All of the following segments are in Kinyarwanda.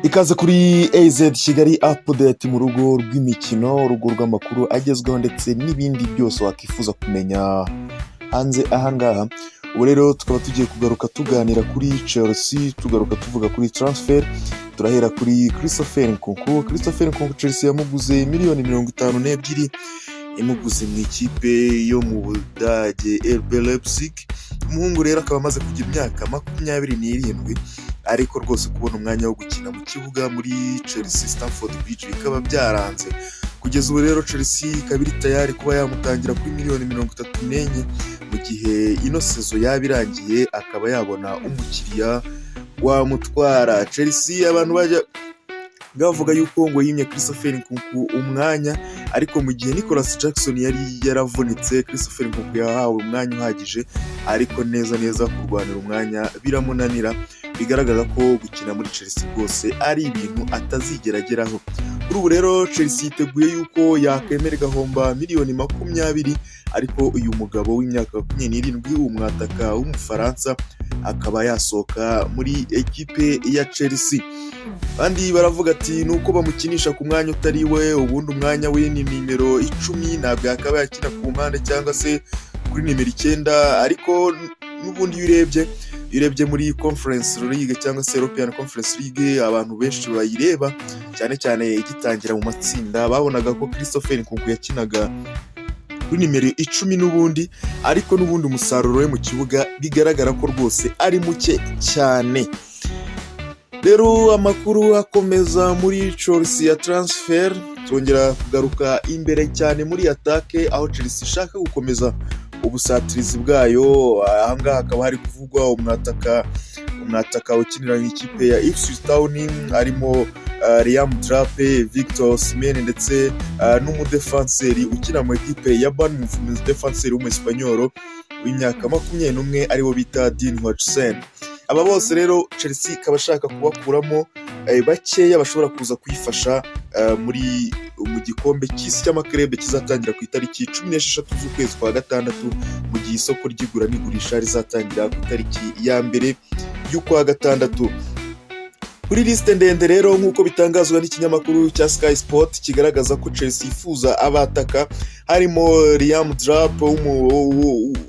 Ikaze kuri AZ Kigali update mu rugo rw'imikino, urugo rw'amakuru agezweho ndetse n'ibindi byose wakwifuza kumenya hanze ahangaha. Ubu rero tukaba tugiye kugaruka tuganira kuri Chelsea, tugaruka tuvuga kuri transfer. Turahera kuri Christopher Nkunku. Christopher Nkunku Chelsea yamuguze miliyoni 52 imuguze mu ikipe yo mu Budage RB Leipzig. Umuhungu rero akaba amaze kugira imyaka 27, ariko rwose kubona umwanya wo gukina mu kibuga muri Chelsea Stamford Bridge bikaba byaranze. Kugeza ubu rero Chelsea ikaba iri tayari kuba yamutangira kuri miliyoni 34 mu gihe ino sezo yaba irangiye akaba yabona umukiriya wamutwara. Chelsea abantu bajya bavuga yuko ngo yimye Christopher Nkunku umwanya, ariko mu gihe Nicolas Jackson yari yaravunitse Christopher Nkunku yahawe umwanya uhagije, ariko neza kurwanira umwanya biramunanira. Bigaragaza ko gukina muri Chelsea rwose ari ibintu atazigera ageraho. Kuri ubu rero Chelsea yiteguye yuko yakwemera igahomba miliyoni 20, ariko uyu mugabo w'imyaka 27 w'umwataka w'umufaransa akaba yasohoka muri ekipe ya Chelsea. Kandi baravuga ati nuko bamukinisha ku mwanya utari we, ubundi umwanya we ni nimero 10, ntabwo yakaba yakina ku mpande cyangwa se kuri nimero 9, ariko n'ubundi urebye muri Conference League cyangwa se European Conference League, abantu benshi bayireba cyane igitangira mu matsinda babonaga ko Christopher Nkunku yakinaga kuri nimero 10 n'ubundi, ariko n'ubundi umusaruro we mu kibuga bigaragara ko rwose ari muke cyane. Rero amakuru akomeza muri Chelsea ya transfer, tongera kugaruka imbere cyane muri attaque, aho Chelsea ishaka gukomeza ubusatirizi bwayo. Ahangaha hakaba hari kuvugwa umwataka ukinira ikipe ya Ipswich Town, harimo Liam Trappe, Victor Osimhen ndetse n'umudefanseri ukina mu ikipe ya Bournemouth, umudefanseri w'umuespanyol w'imyaka 21 ariwo bita Dean Hodgson. Aba bose rero Chelsea ikaba ashaka kubakuramo bakeya bashobora kuza kuyifasha mu gikombe cy'isi cy'amaklebe kizatangira ku itariki 16 z'ukwezi kwa gatandatu, mu gihe isoko ry'igura n'igurisha rizatangira ku itariki ya mbere y'ukwa gatandatu. Kuri liste ndende rero nk'uko bitangazwa n'ikinyamakuru cya Sky Sport kigaragaza ko Chelsea ifuza abataka, harimo Liam Trappe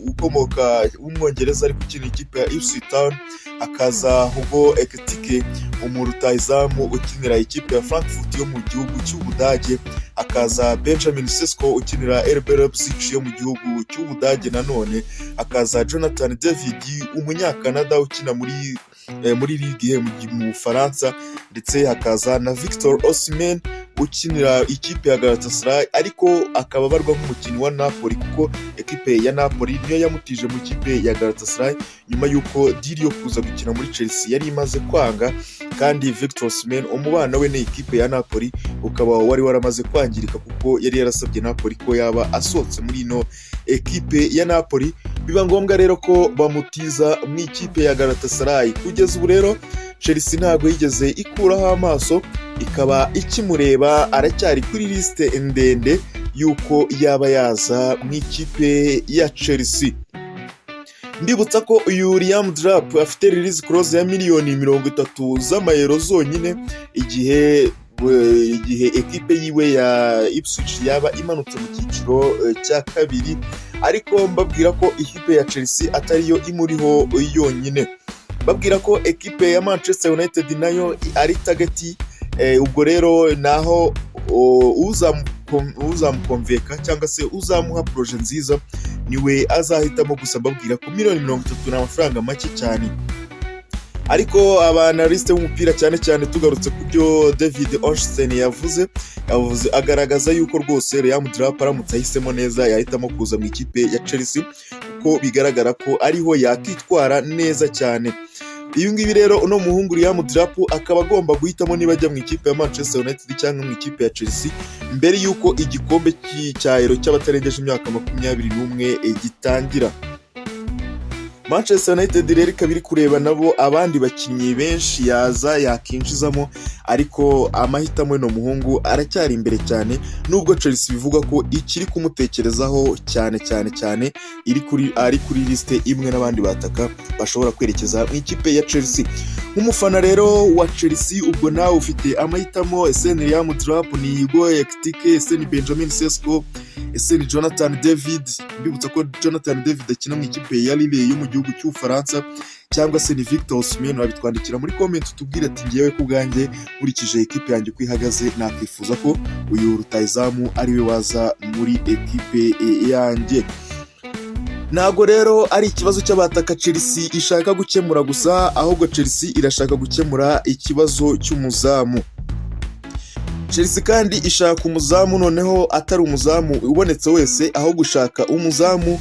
ukomoka w'umwongereza ari gukina ikipe ya Ipswich Town, akaza Hugo Ekitike umurutayizamu ukinira ikipe ya Frankfurt yo mu gihugu cy'Ubudage, akaza Benjamin Sesko ukinira RB Leipzig yo mu gihugu cy'Ubudage, nanone akaza Jonathan David umunyakanada ukina muri Ligue mu Bufaransa, ndetse hakaza na Victor Osimhen ukinira ikipe ya Galatasaray, ariko akaba abarwa nk'umukinnyi wa Napoli kuko ekipe ya Napoli niyo yamutije mu ikipe ya Galatasaray nyuma y'uko deal yo kuza gukina muri Chelsea yari imaze kwanga. Kandi Victor Osimhen umubano we n'ikipe ya Napoli ukaba wari waramaze kwangirika kuko yari yarasabye Napoli ko yaba asohotse muri ino ekipe ya Napoli. Biba ngombwa rero ko bamutiza mu ikipe ya Galatasaray. Kugeza ubu rero Chelsea ntabwo yigeze ikuraho amaso, ikaba ikimureba, aracyari kuri liste ndende yuko yaba yaza mu ikipe ya Chelsea. Ndibutsa ko uyu Liam Trappe afite release clause ya miliyoni 30 z'amayero zonyine, igihe ekipe yiwe ya Ipswich yaba imanutse mu cyiciro cya kabiri, ariko mbabwira ko ikipe ya Chelsea atariyo imuriho yonyine. Babwira ko ekipe ya Manchester United nayo ari target, ubwo rero naho uzamukonveka cyangwa se uzamuha projet nziza niwe azahitamo. Gusa mbabwira ko miliyoni 30 ni amafaranga make cyane, ariko abanaliste b'umupira cyane tugarutse ku byo David Ornstein yavuze agaragaza yuko rwose Liam Trappe aramutse ahisemo neza yahitamo kuza mu ikipe ya Chelsea kuko bigaragara ko ariho yakitwara neza cyane. Iyo ngibi rero uno muhungu Liam Trappe akaba agomba guhitamo niba ajya mu ikipe ya Manchester United cyangwa mu ikipe ya Chelsea mbere yuko igikombe cy'Euro cy'abatarengeje imyaka 21 gitangira. Manchester United rero ikaba iri kureba nabo abandi bakinnyi benshi yaza yakinjizamo, ariko amahitamo y'uno muhungu aracyari imbere cyane, nubwo Chelsea bivuga ko ikiri kumutekerezaho cyane ari kuri liste imwe n'abandi bataka bashobora kwerekeza mu ikipe ya Chelsea. Nk'umufana rero wa Chelsea, ubwo nawe ufite amahitamo: ese ni Liam Delap, ni Igor Ekitike, ese ni Benjamin Sesko, ese ni Jonathan David. Mbibutsa ko Jonathan David akina mu ikipe ya Lille yo mu gihugu cy'Ubufaransa, cyangwa se ni Victor Osimhen. Wabitwandikira muri comment utubwire ati ngewe ku bwanjye nkurikije ekipe yanjye uko ihagaze nakwifuza ko uyu rutayizamu ariwe waza muri ekipe yanjye. Ntabwo rero ari ikibazo cy'abataka Chelsea ishaka gukemura gusa, ahubwo Chelsea irashaka gukemura ikibazo cy'umuzamu. Chelsea kandi ishaka umuzamu, noneho atari umuzamu ubonetse wese, aho gushaka umuzamu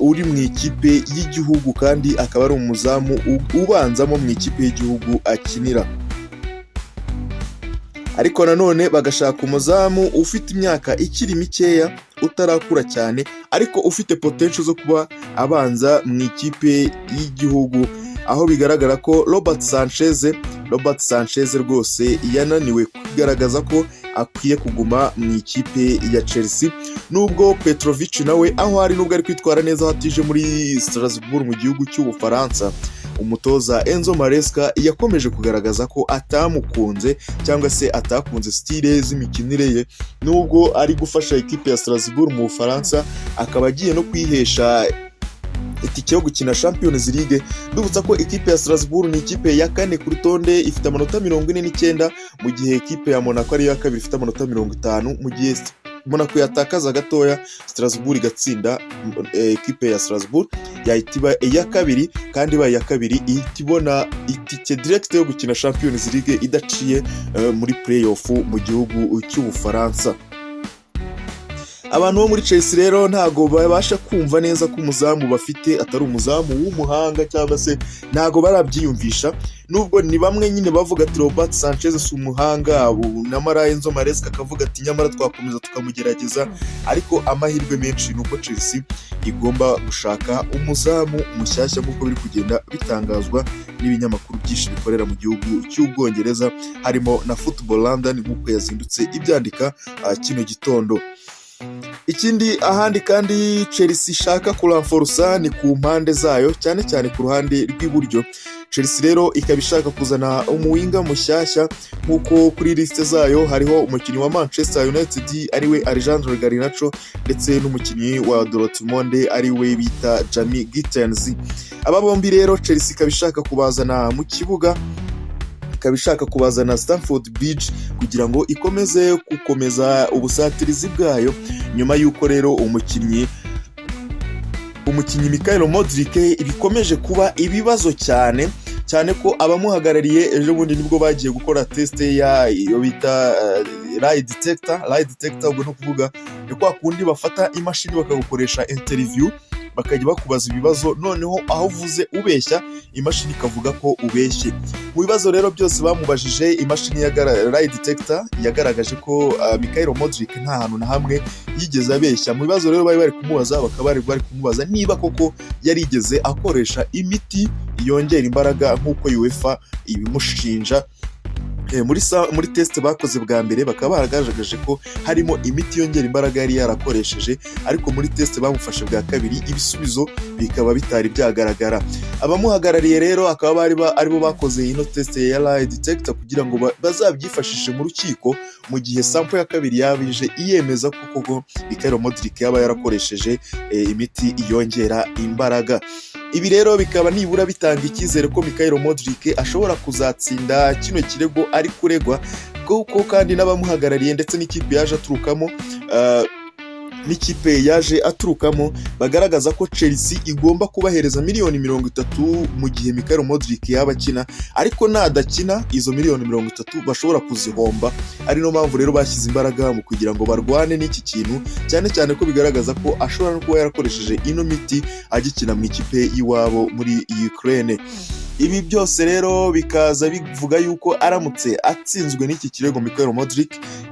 uri mu ikipe y'igihugu kandi akaba ari umuzamu ubanzamo mu ikipe y'igihugu akinira. Ariko nanone bagashaka umuzamu ufite imyaka ikiri mikeya, utarakura cyane, ariko ufite potential zo kuba abanza mu ikipe y'igihugu, aho bigaragara ko Robert Sanchez rwose yananiwe kugaragaza ko akwiye kuguma mu ikipe ya Chelsea, nubwo Petrovic nawe aho ari nubwo ari kwitwara neza hatije muri Strasbourg mu gihugu cy'Ubufaransa, umutoza Enzo Maresca yakomeje kugaragaza ko atamukunze cyangwa se atakunze style z'imikinire ye, nubwo ari gufasha ikipe ya Strasbourg mu Bufaransa, akaba agiye no kwihesha itike yo gukina Champions League. Ndubutsa ko ikipe ya Strasbourg ni ikipe ya kane ku rutonde ifite amanota 49, mu gihe ikipe ya Monaco ari ya kabiri ifite amanota 50. Mu gihe Monaco yatakaza gatoya, Strasbourg igatsinda, ikipe ya Strasbourg yahita iya kabiri, kandi ibaye iya kabiri ihita ibona itike direct yo gukina Champions League idaciye muri playoff mu gihugu cy'Ubufaransa. Abantu bo muri Chelsea rero ntago babasha kumva neza ko umuzamu bafite atari umuzamu w'umuhanga, cyangwa se ntago barabyiyumvisha, nubwo ni bamwe nyine bavuga ati Robert Sanchez si umuhanga, na Enzo Maresca akavuga ati nyamara twakomeza tukamugerageza, ariko amahirwe menshi nuko Chelsea igomba gushaka umuzamu mushyashya, nk'uko biri kugenda bitangazwa n'ibinyamakuru byinshi bikorera mu gihugu cy'Ubwongereza, harimo na Football London nk'uko yazindutse ibyandika kino gitondo. Ikindi ahandi kandi Chelsea ishaka kuranforsa ni ku mpande zayo, cyane ku ruhande rw'iburyo. Chelsea rero ikaba ishaka kuzana umuwinga mushyashya, nk'uko kuri liste zayo hariho umukinnyi wa Manchester United ariwe Alejandro Garnacho, ndetse n'umukinnyi wa Dortmund ariwe bita Jamie Gittens. Aba bombi rero Chelsea ikaba ishaka kubazana mu kibuga, ikaba ishaka kubazana Stamford Bridge kugira ngo ikomeze gukomeza ubusatirizi bwayo, nyuma y'uko rero umukinnyi Mikhail Modric ibikomeje kuba ibibazo cyane ko abamuhagarariye ejo bundi nibwo bagiye gukora test yo bita lie detector. Ubwo no kuvuga ni kwa kundi bafata imashini bakagukoresha interview, bakajya bakubaza ibibazo, noneho aho uvuze ubeshya imashini ikavuga ko ubeshye. Mu bibazo rero byose bamubajije, imashini ya lie detector yagaragaje ko Mikhail Modric nta hantu na hamwe yigeze abeshya. Mu bibazo rero bari kumubaza, bakaba bari kumubaza niba koko yarigeze akoresha imiti yongera imbaraga nk'uko UEFA ibimushinja. Muri test bakoze bwa mbere bakaba baragaragaje ko harimo imiti yongera imbaraga yari yarakoresheje, ariko muri test bamufashe bwa kabiri ibisubizo bikaba bitari byagaragara. Abamuhagarariye rero akaba aribo bakoze ino test ya lie detector kugira ngo bazabyifashishe mu rukiko mu gihe sample ya kabiri yabije iyemeza ko koko Mikhail Modric yaba yarakoresheje imiti yongera imbaraga. Ibi rero bikaba nibura bitanga icyizere ko Mikhail Modric ashobora kuzatsinda kino kirego ari kuregwa, kuko kandi n'abamuhagarariye ndetse n'ikipe yaje aturukamo bagaragaza ko Chelsea igomba kubahereza miliyoni 30 mu gihe Mikhail Modric yaba akina, ariko nadakina izo miliyoni 30 bashobora kuzihomba. Ari no mpamvu rero bashyize imbaraga mu kugira ngo barwane n'iki kintu, cyane ko bigaragaza ko ashobora no kuba yarakoresheje ino miti agikina mu ikipe y'iwabo muri Ukraine. Ibi byose rero bikaza bivuga yuko aramutse atsinzwe n'iki kirego Mikhail Modric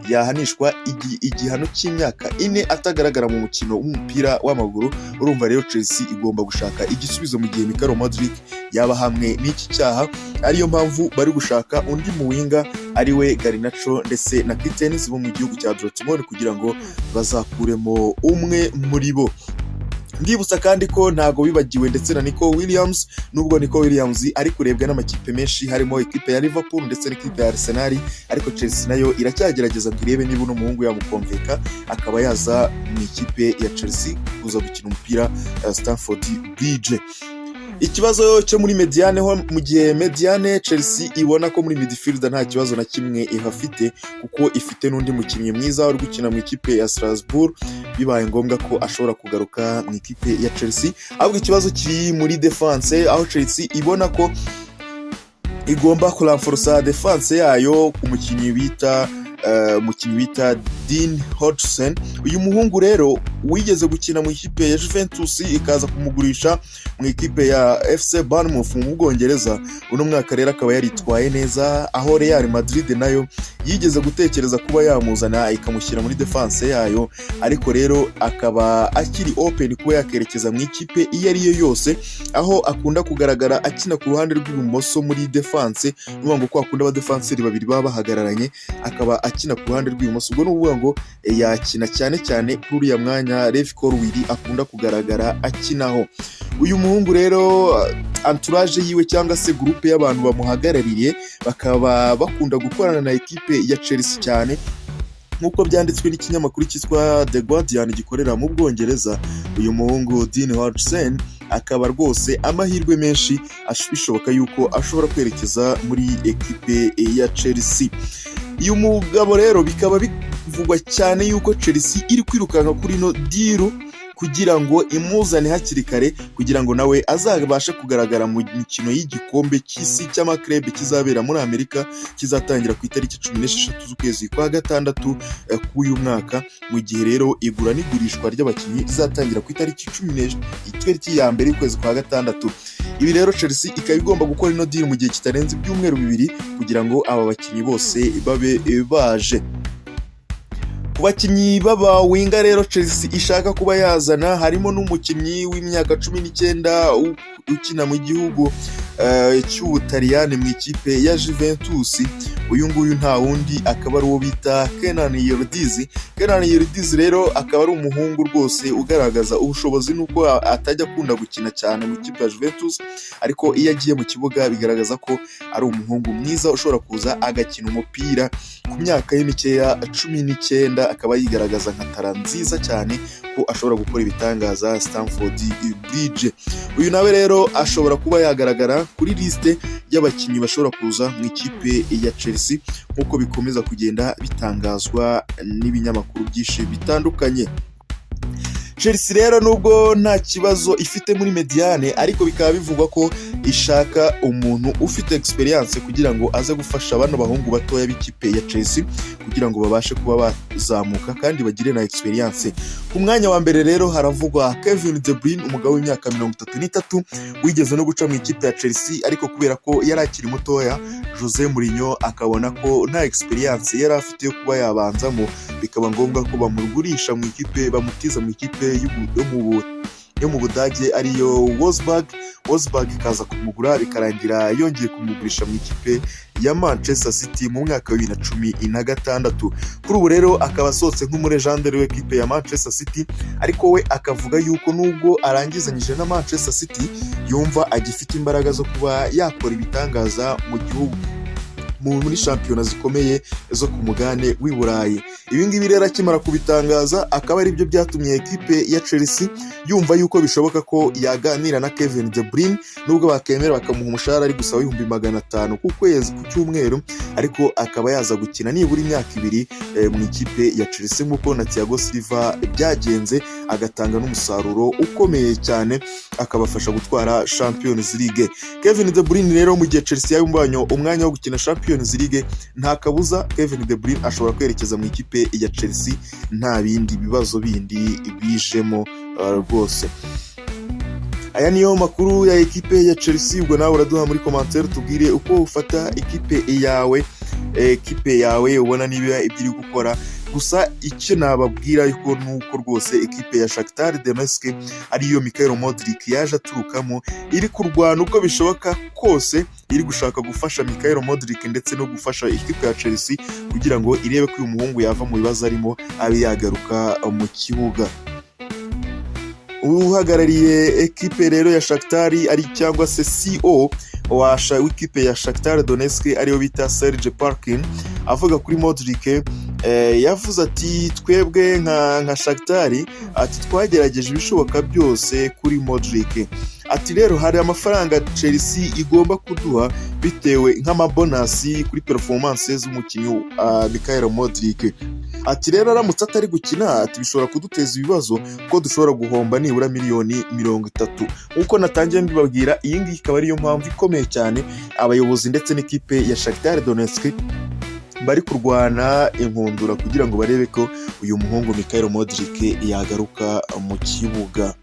yahanishwa igihano cy'imyaka 4 atagaragara mu mukino w'umupira w'amaguru. Urumva rero Chelsea igomba gushaka igisubizo mu gihe Mikhail Modric yaba hamwe n'iki cyaha, ariyo mpamvu bari gushaka undi muwinga ariwe Garnacho ndetse na Kitens bo mu gihugu cya Dortmund kugira ngo bazakuremo umwe muri bo. Ndibutsa kandi ko ntago bibagiwe ndetse na Nico Williams, nubwo Nico Williams ari kurebwa n'amakipe menshi harimo ikipe ya Liverpool ndetse n'ikipe ya Arsenal, ariko Chelsea nayo iracyagerageza ngo irebe niba uno muhungu yamukonveka akaba yaza mu ikipe ya Chelsea kuza gukina umupira Stamford Bridge. Ikibazo cyo muri Mediane ho, mu gihe Mediane Chelsea ibona ko muri midfield nta kibazo na kimwe ihafite kuko ifite n'undi mukinnyi mwiza uri gukina mu ikipe ya Strasbourg, bibaye ngombwa ko ashobora kugaruka mu ikipe ya Chelsea. Ahubwo ikibazo kiri muri defense, aho Chelsea ibona ko igomba kurenforcer defense yayo ku mukinnyi bita Dean Hodgson. Uyu muhungu rero wigeze gukina mu ikipe ya Juventus ikaza kumugurisha mu ikipe ya FC Bournemouth mu Bwongereza. Uno mwaka rero akaba yaritwaye neza, aho Real Madrid nayo yigeze gutekereza kuba yamuzana ikamushyira muri defense yayo, ariko rero akaba akiri open kuba yakerekeza mu ikipe iyo ari yo yose, aho akunda kugaragara akina ku ruhande rw'ibumoso muri defense. Nuvuga ngo ko akunda abadefenseri babiri baba bahagararanye, akaba akina ku ruhande rw'ibumoso. Ubwo nuvuga ngo yakina cyane cyane kuri uriya mwanya Levi Colwill akunda kugaragara akinaho. Uyu muhungu rero entourage yiwe cyangwa se groupe y'abantu bamuhagarariye bakaba bakunda gukorana na ekipe ya Chelsea cyane, nk'uko byanditswe n'ikinyamakuru cyitwa The Guardian gikorera mu Bwongereza. Uyu muhungu Dean Hodgson akaba rwose amahirwe menshi bishoboka yuko ashobora kwerekeza muri ekipe ya Chelsea. Uyu mugabo rero bikaba bivugwa cyane yuko Chelsea iri kwirukanka kuri no deal kugira ngo imuzane hakiri kare, kugira ngo nawe azabashe kugaragara mu mikino y'igikombe cy'isi cy'amaklub kizabera muri Amerika, kizatangira ku itariki 16 z'ukwezi kwa gatandatu k'uyu mwaka, mu gihe rero igura n'igurishwa ry'abakinnyi rizatangira ku itariki 10 ya mbere y'ukwezi kwa gatandatu. Ibi rero Chelsea ikaba igomba gukora ino deal mu gihe kitarenze ibyumweru 2 kugira ngo aba bakinnyi bose babe baje. Ku bakinnyi baba winga rero Chelsea ishaka kuba yazana harimo n'umukinnyi w'imyaka 19 ukina mu gihugu cy'Ubutaliyani mu ikipe ya Juventus. Uyu nguyu nta wundi akaba ari uwo bita Kenan Yildiz. Kenan Yildiz rero akaba ari umuhungu rwose ugaragaza ubushobozi, nuko atajya akunda gukina cyane mu ikipe ya Juventus, ariko iyo agiye mu kibuga bigaragaza ko ari umuhungu mwiza ushobora kuza agakina umupira. Ku myaka ye mikeya 19 akaba yigaragaza nka tara nziza cyane ko ashobora gukora ibitangaza Stamford Bridge. Uyu nawe rero ashobora kuba yagaragara kuri liste y'abakinnyi bashobora kuza mu ikipe ya Chelsea, nk'uko bikomeza kugenda bitangazwa n'ibinyamakuru byinshi bitandukanye. Chelsea rero nubwo nta kibazo ifite muri Mediane, ariko bikaba bivugwa ko ishaka umuntu ufite experience kugira ngo aze gufasha bano bahungu batoya b'ikipe ya Chelsea kugira ngo babashe kuba bazamuka kandi bagire na experience. Ku mwanya wa mbere rero haravugwa Kevin De Bruyne, umugabo w'imyaka 33 wigeze no guca mu ikipe ya Chelsea, ariko kubera ko yari akiri mutoya Jose Mourinho akabona ko nta experience yari afite yo kuba yabanzamo, bikaba ngombwa ko bamugurisha mu ikipe, bamutiza mu ikipe yo mu Budage ariyo Wolfsburg ikaza kumugura, bikarangira yongeye kumugurisha mu ikipe ya Manchester City mu mwaka wa 2016. Kuri ubu rero akaba asohotse nk'umulegendary w'ikipe ya Manchester City, ariko we akavuga yuko nubwo arangizanyije na Manchester City yumva agifite imbaraga zo kuba yakora ibitangaza mu gihugu muri shampiyona zikomeye zo ku mugane w'i Burayi. Ibi ngibi rero akimara kubitangaza akaba ari byo byatumye ekipe ya Chelsea yumva yuko bishoboka ko yaganira na Kevin De Bruyne, nubwo bakemera bakamuha umushahara ari gusaba 500,000 ku kwezi ku cyumweru, ariko akaba yaza gukina nibura imyaka 2 mu ikipe ya Chelsea nk'uko na Thiago Silva byagenze, agatanga n'umusaruro ukomeye cyane, akabafasha gutwara Champions League. Kevin De Bruyne rero mu gihe Chelsea yabonye umwanya wo gukina Champions League, nta kabuza Kevin De Bruyne ashobora kwerekeza mu ikipe ya Chelsea nta bindi bibazo bindi bijemo rwose. Aya niyo makuru ya ekipe ya Chelsea, ubwo nawe uraduha muri commentaire tubwire uko ufata ekipe yawe ubona niba ibyo iri gukora. Gusa icyo nababwira yuko nuko rwose ekipe ya Shakhtar Donetsk ariyo Mikhailo Modric yaje aturukamo, iri kurwana uko bishoboka kose, iri gushaka gufasha Mikhailo Modric ndetse no gufasha ekipe ya Chelsea kugira ngo irebe ko uyu muhungu yava mu bibazo arimo abe yagaruka mu kibuga. Uhagarariye ekipe rero ya Shakhtar ari cyangwa se CEO w'ikipe ya Shakhtar Donetsk ariyo bita Serge Parkin, avuga kuri Modric, yavuze ati twebwe nka Shakhtar ati twagerageje ibishoboka byose kuri Modric, ati rero hari amafaranga Chelsea igomba kuduha bitewe nk'amabonasi kuri performance z'umukinnyi Mikhailo Modric. Ati rero aramutse atari gukina ati bishobora kuduteza ibibazo ko dushobora guhomba nibura miliyoni 30. Nkuko natangiye mbibabwira, iyi ngiyi ikaba ariyo mpamvu ikomeye cyane abayobozi ndetse n'ikipe ya Shakhtar Donetsk bari kurwana inkundura kugira ngo barebe ko uyu muhungu Mikhailo Modric yagaruka mu kibuga.